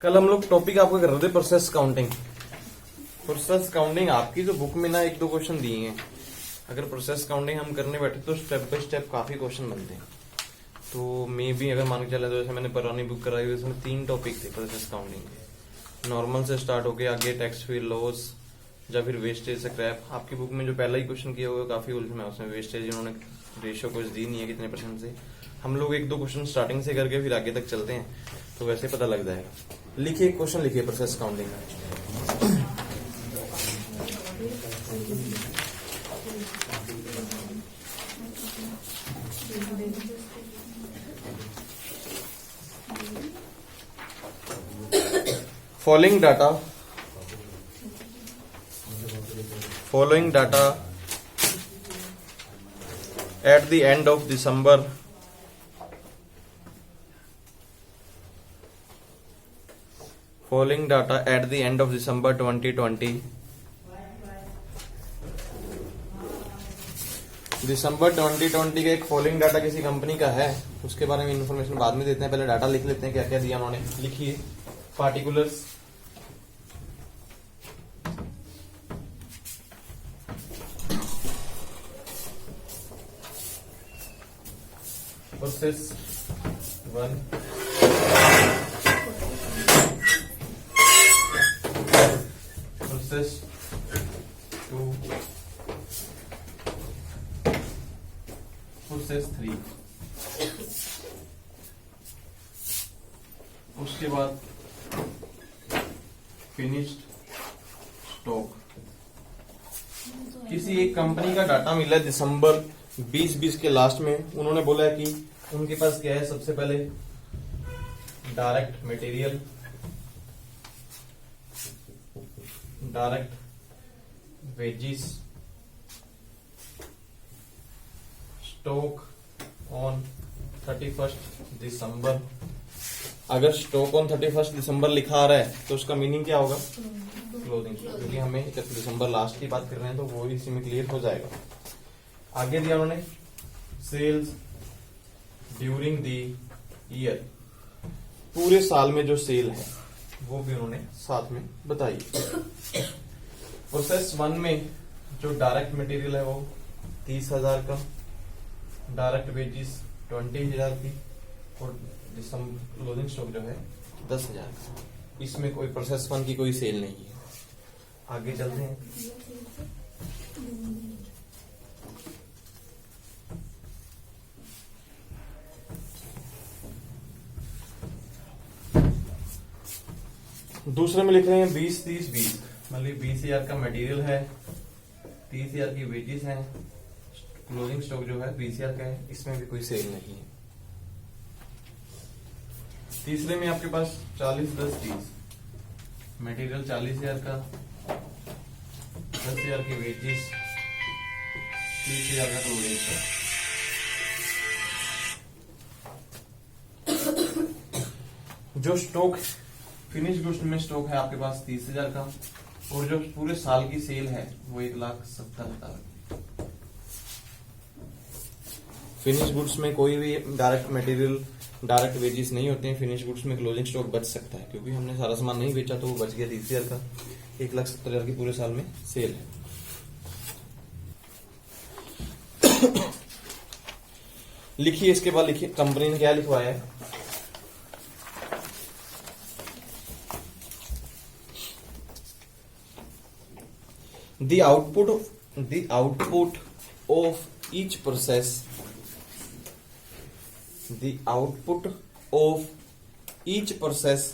कल हम लोग टॉपिक आपका कर रहे थे प्रोसेस काउंटिंग। प्रोसेस काउंटिंग आपकी जो बुक में ना एक दो क्वेश्चन दिए हैं, अगर प्रोसेस काउंटिंग हम करने बैठे तो स्टेप बाय स्टेप काफी क्वेश्चन बनते हैं। तो मे भी अगर मान के चले तो जैसे मैंने पुरानी बुक कराई हुई उसमें 3 टॉपिक थे प्रोसेस काउंटिंग के। नॉर्मल से स्टार्ट होके आगे टैक्स फ्री लॉस या फिर वेस्टेज से क्रैप। आपकी बुक में जो पहला ही क्वेश्चन किया हुआ है काफी उलझन है उसमें, वेस्टेज इन्होंने रेशियो कुछ दी नहीं है कितने परसेंट से। हम लोग एक दो क्वेश्चन स्टार्टिंग से करके फिर आगे तक चलते हैं तो वैसे पता लग जाएगा। लिखिए क्वेश्चन, लिखिए प्रोसेस काउंटिंग का। Following data at the end of December following data at the end of December 2020 दिसंबर 2020 का एक फॉलोइंग डाटा किसी कंपनी का है, उसके बारे में इंफॉर्मेशन बाद में देते हैं। पहले डाटा लिख लेते हैं क्या क्या दिया उन्होंने। लिखिए पार्टिकुलर्स, प्रोसेस 1, प्रोसेस 2, प्रोसेस 3। उसके बाद फिनिश्ड स्टॉक। किसी एक कंपनी का डाटा मिला है दिसंबर 2020 के लास्ट में। उन्होंने बोला है कि उनके पास क्या है, सबसे पहले direct material, direct wages, stock on 31 December. अगर स्टॉक ऑन 31 दिसंबर लिखा आ रहा है तो उसका मीनिंग क्या होगा, क्लोजिंग, क्योंकि हमें 31 दिसंबर लास्ट की बात कर रहे हैं तो वो इसी में क्लियर हो जाएगा। आगे दिया उन्होंने सेल्स ड्यूरिंग द ईयर, पूरे साल में जो सेल है वो भी उन्होंने साथ में बताई। प्रोसेस 1 में जो डायरेक्ट मटेरियल है वो 30,000 का, डायरेक्ट वेजिस 20,000 की और क्लोजिंग स्टॉक जो है 10,000 का। इसमें कोई प्रोसेस 1 की कोई सेल नहीं है। आगे चलते हैं। दूसरे में लिख रहे हैं 20, 30, 20, मतलब 20,000 का मटेरियल है, 30,000 की वेजेस है, क्लोजिंग स्टॉक जो है 20,000 का है, इसमें भी कोई सेल नहीं है। तीसरे में आपके पास 40, 10, 30, मटेरियल 40,000 का, 10,000 की वेजेस, 30,000 का क्लोजिंग स्टॉक। जो स्टॉक फिनिश गुड्स में स्टॉक है आपके पास 30,000 का और जो पूरे साल की सेल है वो 1,70,000। फिनिश गुड्स में कोई भी डायरेक्ट मटेरियल, डायरेक्ट वेजेस नहीं होते हैं। फिनिश गुड्स में क्लोजिंग स्टॉक बच सकता है क्योंकि हमने सारा सामान नहीं बेचा तो वो बच गया 30,000 का। 1,70,000 की पूरे साल में सेल है। लिखिए इसके बाद, लिखिए कंपनी ने क्या लिखवाया है। The output of each process, the output of each process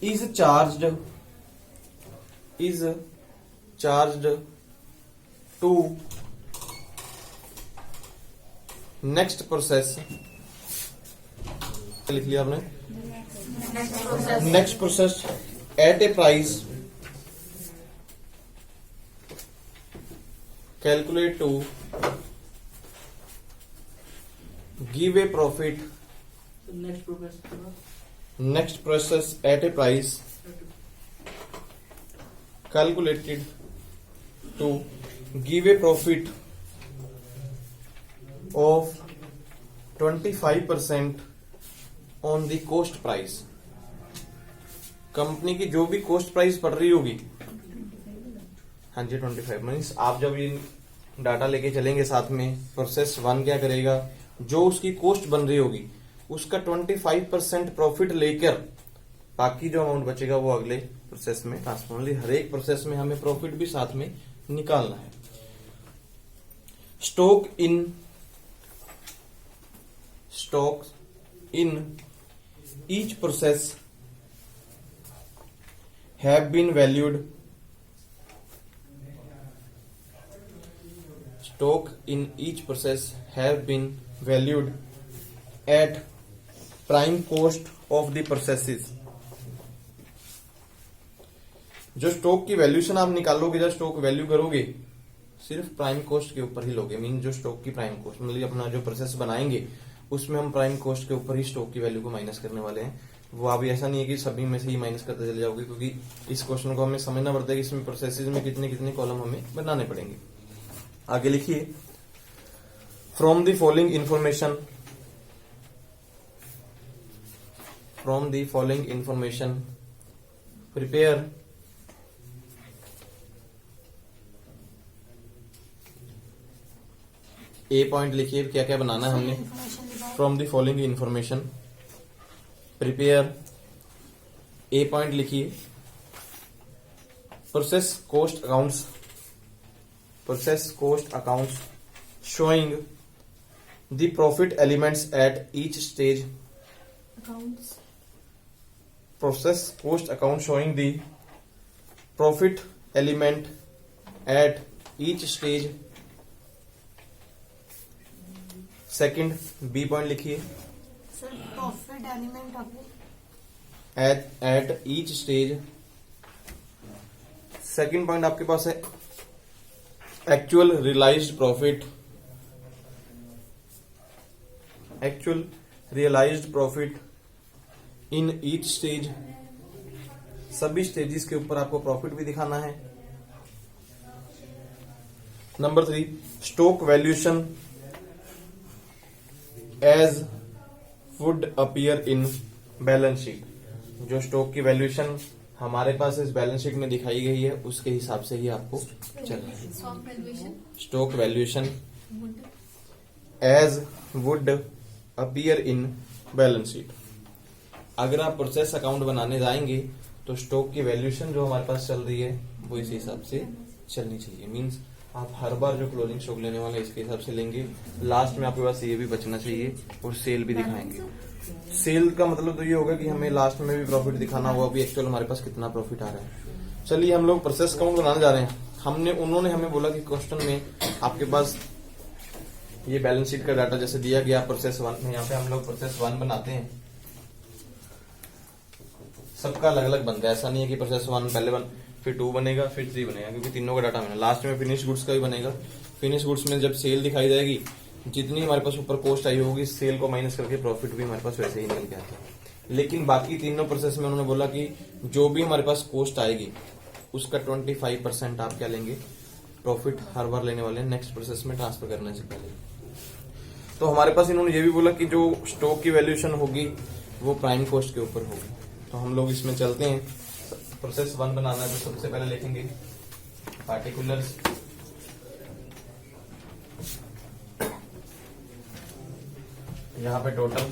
is charged to next process। लिख लिया आपने, next process at a price calculate to give a profit, next process at a price calculated to give a profit of 25% on the cost price. Company की जो भी cost price पड़ रही होगी, हाँ जी 25 मीन्स आप जब ये डाटा लेके चलेंगे साथ में, प्रोसेस 1 क्या करेगा, जो उसकी कॉस्ट बन रही होगी उसका 25% प्रॉफिट लेकर बाकी जो अमाउंट बचेगा वो अगले प्रोसेस में ट्रांसफर। हर एक प्रोसेस में हमें प्रॉफिट भी साथ में निकालना है। Stock in each process have been valued. Stock in each process have been valued at prime cost of the processes। जो स्टॉक की वैल्यूशन आप निकालोगे, जब स्टॉक वैल्यू करोगे सिर्फ प्राइम कॉस्ट के ऊपर ही लोगे। मीन जो स्टॉक की प्राइम कॉस्ट, मतलब अपना जो प्रोसेस बनाएंगे उसमें हम प्राइम कॉस्ट के ऊपर ही स्टॉक की वैल्यू को माइनस करने वाले हैं। वो अभी ऐसा नहीं है कि सभी में से ही माइनस करते चले जाओगे, क्योंकि इस क्वेश्चन को हमें समझना पड़ता है कि इसमें प्रोसेसेस में कितने कितने कॉलम हमें बनाने पड़ेंगे। आगे लिखिए, from the following information prepare a point लिखिए, क्या क्या बनाना है हमने। From the following information prepare a point लिखिए, process cost accounts showing the profit elements at each stage। Process cost account showing the profit element at each stage। Second B point लिखिए, sir profit element at each stage। Second point आपके पास है actual realised profit in each stage. सभी स्टेजेस के ऊपर आपको profit भी दिखाना है। Number 3, stock valuation as would appear in balance sheet. जो स्टॉक की वैल्यूएशन हमारे पास इस बैलेंस शीट में दिखाई गई है उसके हिसाब से ही आपको चलना है। Stock valuation as would appear in balance sheet. अगर आप प्रोसेस अकाउंट बनाने जाएंगे तो स्टॉक की वैल्यूएशन जो हमारे पास चल रही है वो इस हिसाब से चलनी चाहिए। मींस आप हर बार जो क्लोजिंग स्टॉक लेने वाले इसके हिसाब से लेंगे। लास्ट में आपके पास ये भी बचना चाहिए और सेल भी दिखाएंगे। सेल का मतलब तो ये होगा कि हमें लास्ट में भी प्रॉफिट दिखाना होगा, अभी एक्चुअल हमारे पास कितना प्रॉफिट आ रहा है। चलिए हम लोग प्रोसेस अकाउंट बनाने जा रहे हैं। उन्होंने हमें बोला कि क्वेश्चन में आपके पास ये बैलेंस शीट का डाटा जैसे दिया गया प्रोसेस 1 में, यहाँ पे हम लोग प्रोसेस 1 बनाते हैं। सबका अलग अलग बनता है, ऐसा नहीं है कि प्रोसेस 1 पहले फिर 2 बनेगा फिर 3 बनेगा, क्योंकि तीनों का डाटा मिला। लास्ट में फिनिश गुड्स का भी बनेगा। फिनिश गुड्स में जब सेल दिखाई जाएगी, जितनी हमारे पास ऊपर कॉस्ट आई होगी सेल को माइनस करके प्रॉफिट भी हमारे पास वैसे ही निकल के आता है। लेकिन बाकी तीनों प्रोसेस में उन्होंने बोला कि जो भी हमारे पास कॉस्ट आएगी उसका 25% आप क्या लेंगे, प्रॉफिट हर बार लेने वाले हैं नेक्स्ट प्रोसेस में ट्रांसफर करने से पहले। तो हमारे पास इन्होंने ये भी बोला कि जो स्टॉक की वैल्यूएशन होगी वो प्राइम कॉस्ट के ऊपर होगी। तो हम लोग इसमें चलते हैं। प्रोसेस 1 बनाना है तो सबसे पहले लिखेंगे पार्टिकुलर्स यहाँ पे टोटल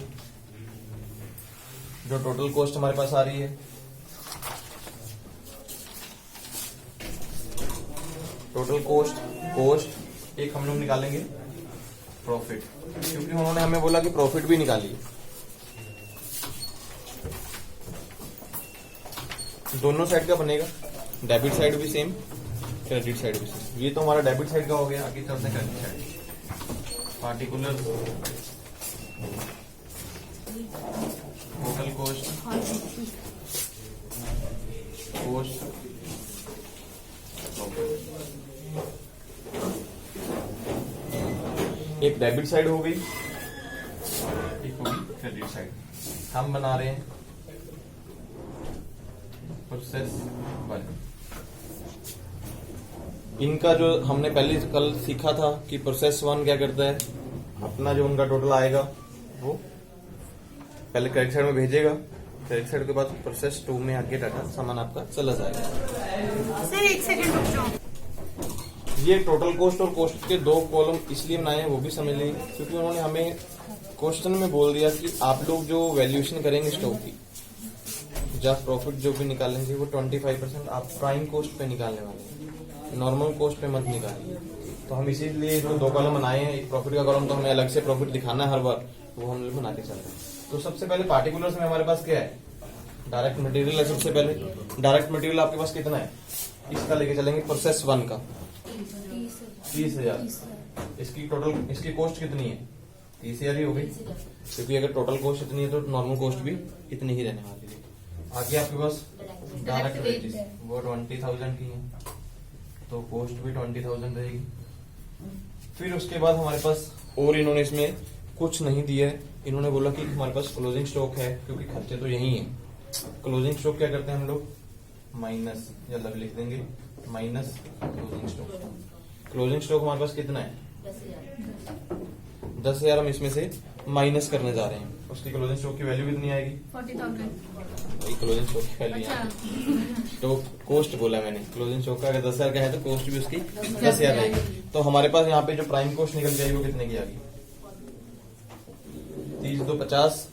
कॉस्ट हमारे पास आ रही है, टोटल कॉस्ट एक हम लोग निकालेंगे प्रॉफिट, क्योंकि उन्होंने हमें बोला कि प्रॉफिट भी निकालिए। दोनों साइड का बनेगा, डेबिट साइड भी सेम क्रेडिट साइड भी सेम। ये तो हमारा डेबिट साइड का हो गया। आगे चलते हैं credit side. Particular total cost एक डेबिट साइड हो गई, एक होगी क्रेडिट साइड। हम बना रहे हैं प्रोसेस 1। इनका जो हमने पहले कल सीखा था कि प्रोसेस 1 क्या करता है, अपना जो उनका टोटल आएगा वो पहले क्रेडिट साइड में भेजेगा, क्रेडिट साइड के बाद प्रोसेस 2 में आगे डाटा सामान आपका चला जाएगा। सर एक सेकंड रुक जाओ। ये टोटल कॉस्ट और कॉस्ट के 2 कॉलम इसलिए बनाए हैं, वो भी समझ लेंगे, क्योंकि उन्होंने हमें क्वेश्चन में बोल दिया कि आप लोग जो वैल्यूएशन करेंगे स्टॉक की, जब प्रॉफिट जो भी निकालेंगे वो 25% आप प्राइम कॉस्ट पे निकालने वाले हैं, नॉर्मल कॉस्ट पे मत निकालिए। तो हम इसीलिए तो 2 कॉलम बनाए हैं। एक प्रॉफिट का कॉलम तो हमें अलग से प्रॉफिट दिखाना है हर बार, वो हम लोग बना के चल रहे हैं। तो सबसे पहले पार्टिकुलर्स में हमारे पास क्या है, डायरेक्ट मटेरियल है। सबसे पहले डायरेक्ट मटेरियल आपके पास कितना है, इसका लेके चलेंगे प्रोसेस 1 का 30,000। इसकी टोटल इसकी कॉस्ट कितनी है, 30,000 ही हो गई, क्योंकि अगर टोटल कॉस्ट इतनी है तो नॉर्मल कॉस्ट भी इतनी ही रहने वाली है। आगे आपके पास डायरेक्ट वेजेस वो 20,000 की है, तो कॉस्ट भी 20,000 रहेगी। फिर उसके बाद हमारे पास और इन्होंने इसमें कुछ नहीं दिया है, इन्होंने बोला कि हमारे पास क्लोजिंग स्टॉक है, क्योंकि खर्चे तो यही है। क्लोजिंग स्टॉक क्या करते हैं हम लोग, माइनस या लब लिख देंगे, minus closing stock. Closing stock हमारे पास कितना है, 10,000 हम इसमें से माइनस करने जा रहे हैं। उसकी क्लोजिंग स्टॉक की वैल्यू कितनी आएगी, 40,000। वही क्लोजिंग स्टॉक की वैल्यू तो कॉस्ट बोला मैंने, क्लोजिंग स्टॉक का अगर 10,000 का है तो कॉस्ट भी उसकी 10,000 आएगी। तो हमारे पास यहाँ पे जो प्राइम कॉस्ट निकल जाएगी वो कितने की आ गई, 30 तो 50,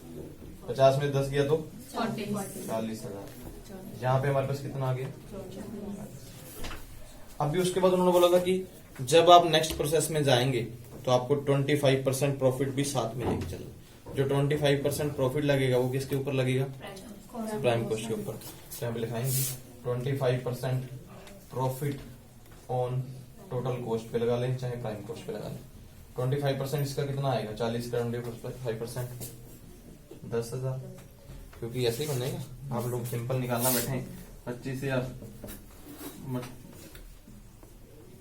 50 में 10 गया तो 40,000। यहाँ पे हमारे पास कितना आ गया। अभी उसके बाद उन्होंने बोला था कि जब आप नेक्स्ट प्रोसेस में जाएंगे तो आपको 25% प्रॉफिट भी साथ में लेके चलो। जो 25% प्रॉफिट लगेगा वो किसके ऊपर लगेगा, प्राइम कॉस्ट के ऊपर। तो यहाँ पे लिखाएंगे 25% प्रॉफिट ऑन टोटल कॉस्ट पे लगा लें, चाहे प्राइम कॉस्ट पे लगा लें। 25% इसका कितना आएगा, 40 का 25% 10,000, क्योंकि ऐसे ही बनेगा। आप लोग सिंपल निकालना बैठे 25,000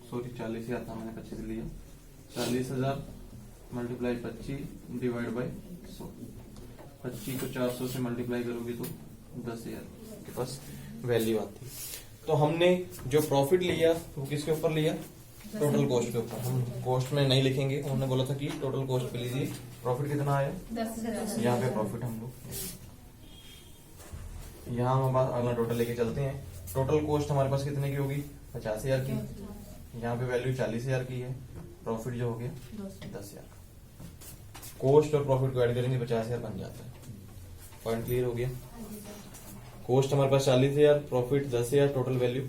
सॉरी 40,000 था, मैंने 25 लिया। 40,000 मल्टीप्लाई 25 डिवाइड बाई 100। 25 को 400 से मल्टीप्लाई करोगे तो 10,000 के पास वैल्यू आती है। तो हमने जो प्रॉफिट लिया वो किसके ऊपर लिया, टोटल कॉस्ट के ऊपर। हम कॉस्ट में नहीं लिखेंगे, उन्होंने बोला था कि टोटल कॉस्ट पे लीजिए। प्रॉफिट कितना आया, 10,000। यहाँ पे प्रॉफिट हम लोग यहाँ हम अगला टोटल लेके चलते हैं। टोटल कॉस्ट हमारे पास कितने की होगी, 50,000 की। यहाँ पे वैल्यू 40,000 की है, प्रॉफिट जो हो गया 10,000 का। कॉस्ट और प्रॉफिट को ऐड करेंगे 50,000 बन जाता है। पॉइंट क्लियर हो गया। कॉस्ट हमारे पास 40,000, प्रॉफिट 10,000, टोटल वैल्यू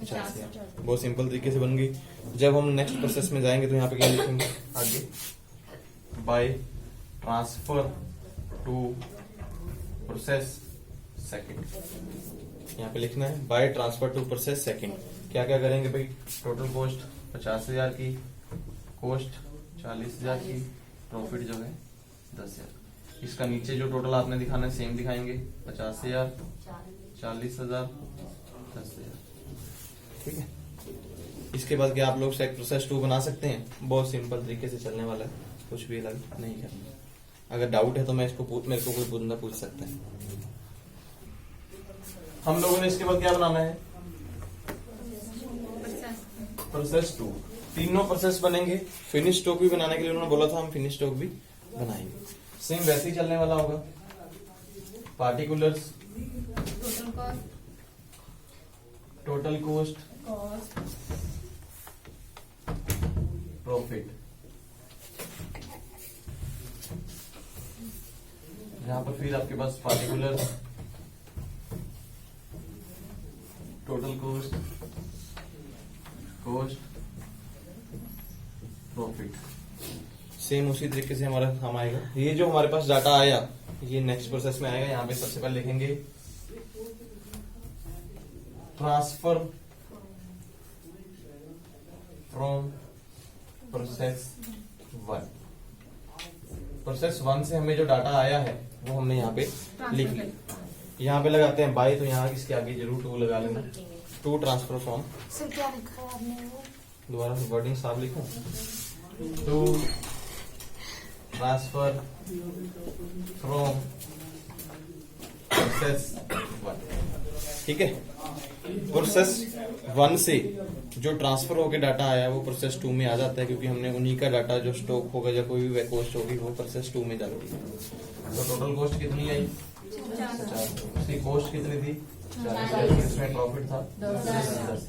50,000। बहुत सिंपल तरीके से बन गई। जब हम नेक्स्ट प्रोसेस में जाएंगे तो यहाँ पे क्या लिखेंगे आगे, by transfer to process second. यहाँ पे लिखना है by transfer to process second. क्या क्या करेंगे भाई, टोटल कॉस्ट 50,000 की, कॉस्ट 40,000 की, प्रॉफिट जो है 10,000। इसका नीचे जो टोटल आपने दिखाना है सेम दिखाएंगे, 50,000, 40,000, 10,000। ठीक है। इसके बाद क्या आप लोग प्रोसेस 2 बना सकते हैं, बहुत सिंपल तरीके से चलने वाला है, कुछ भी अलग नहीं करना। अगर डाउट है तो मेरे को कोई बंदा पूछ सकता है। हम लोगों ने इसके बाद क्या बनाना है, प्रोसेस 2। तीनों प्रोसेस बनेंगे। फिनिश स्टॉक भी बनाने के लिए उन्होंने बोला था, हम फिनिश स्टॉक भी बनाएंगे। सेम वैसे ही चलने वाला होगा। Particulars, total cost, profit. यहां पर फिर आपके पास particulars, total cost, profit. Same उसी तरीके से हमारा काम आएगा। ये जो हमारे पास डाटा आया ये नेक्स्ट प्रोसेस में आएगा। यहाँ पे सबसे पहले लिखेंगे ट्रांसफर फ्रॉम प्रोसेस 1। प्रोसेस 1 से हमें जो डाटा आया है वो हमने यहाँ पे लिख लिया। यहाँ पे लगाते हैं बाय, तो यहाँ इसके आगे जरूर 2 लगा लेना। 2 ट्रांसफर फ्रॉम। सर क्या लिखा है आपने वो? दोबारा से वर्डिंग साफ लिखो। 2 ट्रांसफर फ्रॉम प्रोसेस 1। ठीक है। प्रोसेस 1 से जो ट्रांसफर होकर डाटा आया वो प्रोसेस 2 में आ जाता है, क्योंकि हमने उन्हीं का डाटा जो स्टॉक होगा या कोई भी कॉस्ट होगी वो प्रोसेस 2 में जाती है। तो टोटल कॉस्ट कितनी आई? 50। उसकी कॉस्ट कितनी थी? 40। इसमें प्रॉफिट था 10।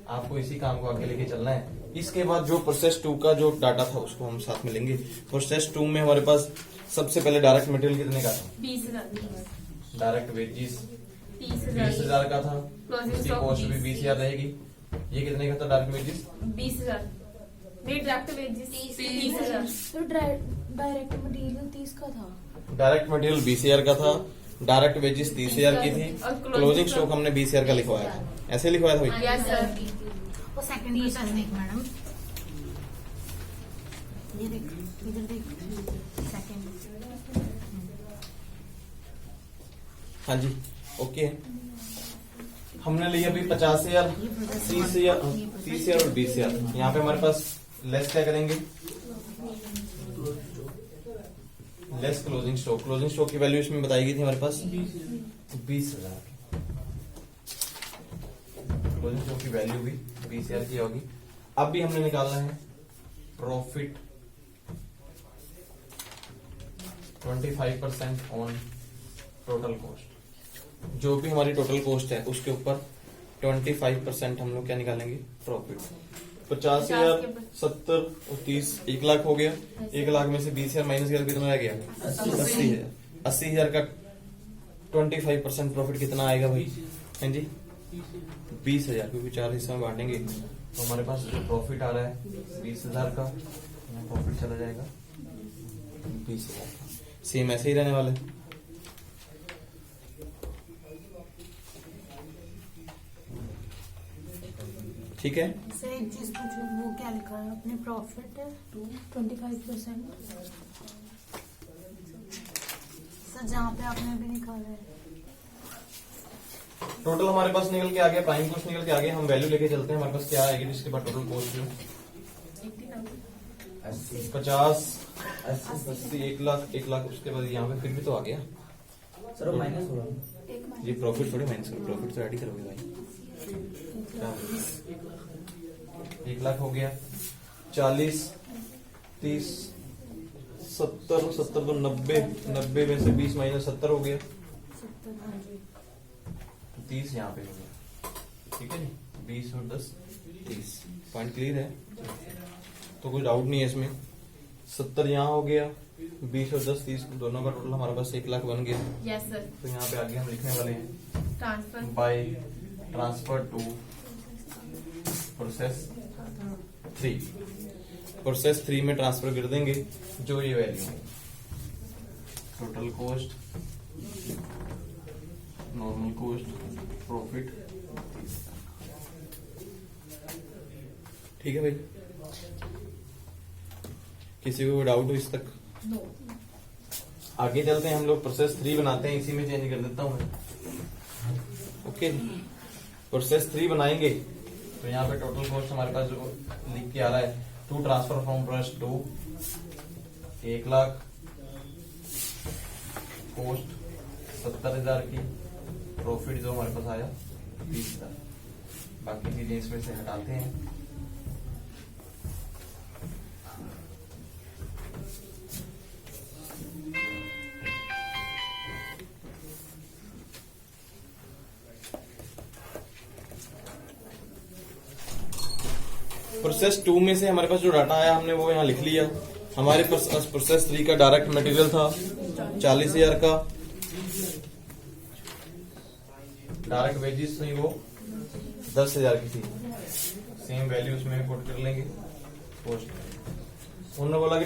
आपको इसी काम को आगे लेके चलना है। इसके बाद जो प्रोसेस 2 का जो डाटा था उसको हम साथ में लेंगे। प्रोसेस 2 में हमारे पास सबसे पहले डायरेक्ट मटेरियल कितने का था? 20,000। डायरेक्ट वेजेस 30,000 20,000 का था। Closing उसकी stock कॉस्ट भी 20,000 20,000 रहेगी। ये कितने का था डायरेक्ट वेजेस? 20,000। नहीं, डायरेक्ट वेजेस 30,000। तो डायरेक्ट मटेरियल 30 का था। डायरेक्ट मटेरियल 20,000 का था, डायरेक्ट वेजेस 30,000 की थी, और क्लोजिंग स्टॉक हमने 20,000 का लिखवाया था। ऐसे लिखवाया था भाई? Yes sir. वो सेकंड प्रोसेस देख मैडम, ये देख, इधर देख, सेकंड। हाँ जी, ओके। हमने लिया अभी 50,000, 30,000 30,000 और 20,000। यहाँ पे हमारे पास लेस क्या करेंगे? Less closing stock. Closing stock की वैल्यू इसमें बताई गई थी हमारे पास 20,000। क्लोजिंग स्टॉक की वैल्यू भी 20,000 की होगी। अब भी हमने निकालना है प्रॉफिट 25% ऑन टोटल कॉस्ट। जो भी हमारी टोटल कॉस्ट है उसके ऊपर 25% हम लोग क्या निकालेंगे? प्रॉफिट। 50,000, 70 और 30, 1 लाख हो गया। 1 लाख में से 20,000 माइनस किया कितना रह गया? 80,000। 80,000 का 25% प्रॉफिट कितना आएगा भाई? हाँ जी, 20,000, क्योंकि 4 हिस्सों में बांटेंगे तो हमारे पास जो प्रॉफिट आ रहा है 20,000 का, प्रॉफिट चला जाएगा 20,000 का। सेम ऐसे ही रहने वाला है। ठीक है, सर एक चीज पूछो, वो क्या लिखा है अपने प्रॉफिट 25%? सर जहाँ पे आपने अभी निकाला है टोटल हमारे पास निकल के आ गया, प्राइम कॉस्ट निकल के आ गया। हम वैल्यू लेके चलते हैं, हमारे पास क्या आएगी जिसके बाद टोटल कॉस्ट जो 50, 80, 1 लाख, 1 लाख। उसके बाद यहाँ पे फिर भी तो आ गया सर माइनस हो रहा ये प्रॉफिट थोड़ी माइनस करो, प्रॉफिट तो ऐड ही करोगे भाई। 1 लाख हो गया। 40, 30, 70, 70 तो 90, 90 में से 20 माइनस 70 हो गया। 70। हाँ जी, 30 यहाँ पे हो गया। ठीक है जी, 20 और 10 30। पॉइंट क्लियर है तो कोई डाउट नहीं है इसमें। 70 यहाँ हो गया, 20 और 10 30 दोनों का टोटल हमारे पास 1 लाख बन गया। Yes sir. तो यहाँ पे आगे हम लिखने वाले हैं transfer by transfer to process 3। Process 3 में ट्रांसफर कर देंगे जो ये वैल्यू है। Total cost, normal cost, profit. ठीक है भाई, किसी को डाउट हो इस तक? नो। आगे चलते हैं, हम लोग प्रोसेस 3 बनाते हैं। इसी में चेंज कर देता हूं मैं। ओके, प्रोसेस 3 बनाएंगे तो यहाँ पे टोटल कॉस्ट हमारे पास जो लिख के आ रहा है, to transfer from process 2 1 lakh, cost 70,000 की, प्रॉफिट जो हमारे पास आया 20,000। बाकी चीजें इसमें से हटाते हैं। प्रोसेस 2 में से हमारे पास जो डाटा आया हमने वो यहाँ लिख लिया। हमारे पास प्रोसेस 3 का डायरेक्ट मटेरियल था 40,000 का, डायरेक्ट वेजेस थी वो 10,000 की थी। सेम वैल्यू उसमें पुट कर लेंगे। कॉस्ट उन्होंने बोला कि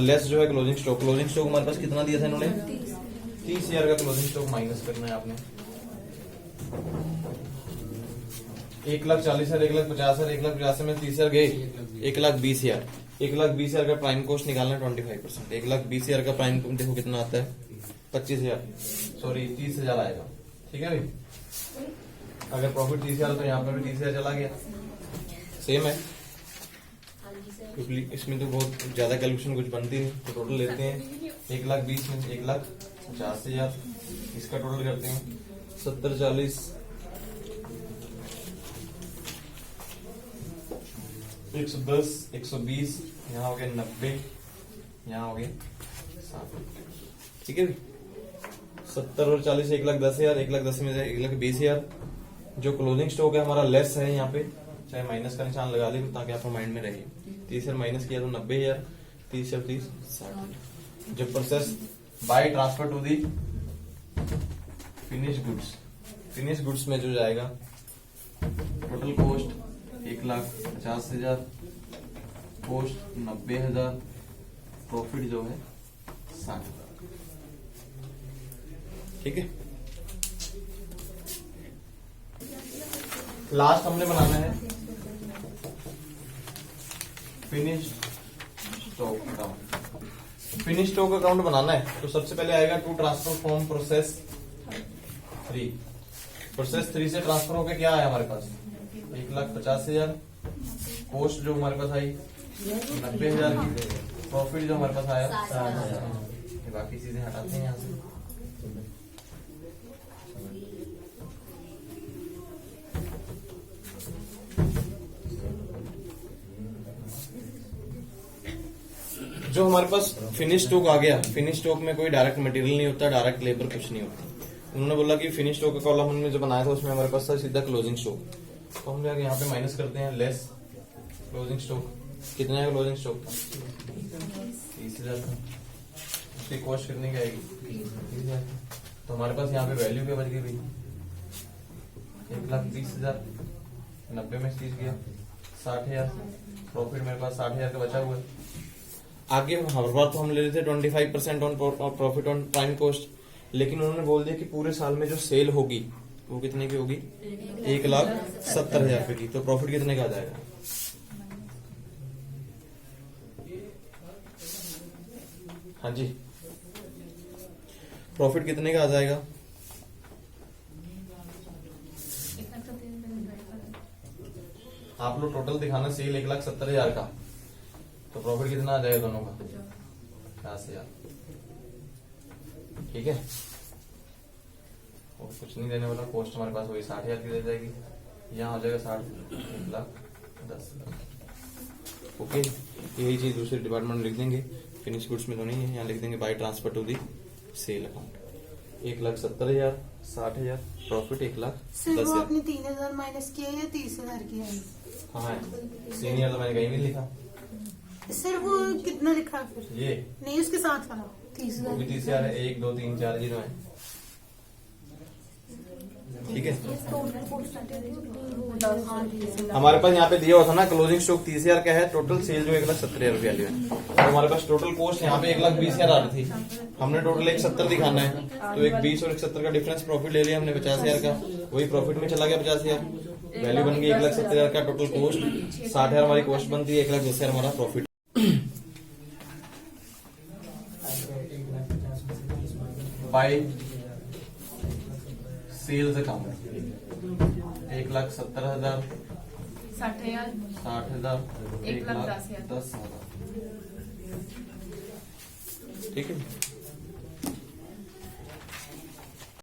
लेस जो है क्लोजिंग स्टॉक। क्लोजिंग स्टॉक हमारे पास कितना दिया था इन्होंने? 30,000 का क्लोजिंग स्टॉक माइनस करना है आपने। 1,40,000, 1,50,000, 1,50,000 में 30,000 गए, 1,20,000। 1,20,000 का प्राइम कॉस्ट निकालना है 25%। 1,20,000 का प्राइम देखो कितना आता है? 25,000, सॉरी 30,000 आएगा। ठीक है भाई, अगर प्रॉफिट 30,000 तो यहाँ पर भी 30,000 चला गया। सेम है, क्योंकि इसमें तो बहुत ज्यादा कैलकुलेशन कुछ बनती नहीं। तो टोटल लेते हैं 1,20,000 में 1,50,000, इसका टोटल करते हैं 70, 40, 110, 120, यहाँ हो गया 90, यहाँ हो गया 60। ठीक है, 70 और 40 1,10,000, 1,10,000 में 1,20,000। जो क्लोजिंग स्टॉक है हमारा लेस है यहाँ पे, चाहे माइनस का निशान लगा ले ताकि आपको माइंड में रहे। 30,000 माइनस किया तो 90,000, 30 और 30 60। जो process by transfer to the finish goods, finish goods में जो जाएगा टोटल कॉस्ट 1,50,000, कॉस्ट 90,000, प्रॉफिट जो है 60,000। ठीक है, लास्ट हमने बनाना है finish stock account. Finish stock account बनाना है तो सबसे पहले आएगा to transfer from process 3। Process 3 से ट्रांसफर होकर क्या आया हमारे पास 1,50,000, कॉस्ट जो हमारे पास आई 90,000 की, प्रॉफिट जो हमारे पास आया 60,000। बाकी चीजें हटाते हैं यहाँ से। जो हमारे पास फिनिश स्टॉक आ गया, फिनिश स्टॉक में कोई डायरेक्ट मटेरियल नहीं होता, डायरेक्ट लेबर कुछ नहीं होता। उन्होंने बोला कि फिनिश स्टॉक का कॉलम हमने जो बनाया था उसमें हमारे पास था सीधा क्लोजिंग स्टॉक, तो हम जाके यहाँ पे माइनस करते हैं लेस क्लोजिंग स्टॉक। कितना है क्लोजिंग स्टॉक 30,000 का, उसकी कॉस्ट कितनी की आएगी 30,000। तो हमारे पास यहाँ पे वैल्यू क्या बच गई भाई 1,30,000, 90 में 30 गया 60,000, प्रॉफिट मेरे पास 60,000 का बचा हुआ है। आगे हर बार तो हम ले लेते 25% on profit on prime cost, लेकिन उन्होंने बोल दिया कि पूरे साल में जो सेल होगी वो कितने की होगी 1,70,000 रुपए की, तो प्रॉफिट कितने का आ जाएगा हाँ जी, प्रॉफिट कितने का आ जाएगा आप लोग टोटल दिखाना सेल 1,70,000 का, तो प्रॉफिट कितना आ जाएगा दोनों का 50,000। ठीक है, और कुछ नहीं देने वाला, कॉस्ट हमारे पास वही 60,000 की दे जाएगी, यहाँ हो जाएगा 60,10,000। ओके, यही चीज दूसरे डिपार्टमेंट में लिख देंगे, फिनिश गुड्स में तो नहीं है, यहाँ लिख देंगे by transfer to the sale account 1,70,000, 60,000, profit 1,10,000। वो आपने 3,000 माइनस किया या 30,000 किया है? हाँ है, सीनियर तो मैंने कहीं भी लिखा। सर वो कितना लिखा है फिर? ये नहीं उसके साथ वाला 30,000 भी 30,000 है, 1 2 3 4 जीरो है। ठीक है, हमारे पास यहाँ पे दिया हुआ था ना क्लोजिंग स्टॉक 30,000 का है, टोटल सेल जो 1,70,000 रुपया है, तो हमारे पास टोटल कॉस्ट यहाँ पे 1,20,000 आ रही थी, हमने टोटल 1,70 दिखाना है, तो 1,20 और 1,70 का डिफरेंस प्रॉफिट ले लिया हमने 50,000 का, वही प्रॉफिट में चला गया 50,000, वैल्यू बन गई 1,70,000 का, टोटल कॉस्ट 60,000 हमारी कॉस्ट बनती है, 1,10,000 हमारा प्रॉफिट। Bye sales account 1,70,000, 60,000, 60,000, 1,10,000। 1,10,000। ठीक है।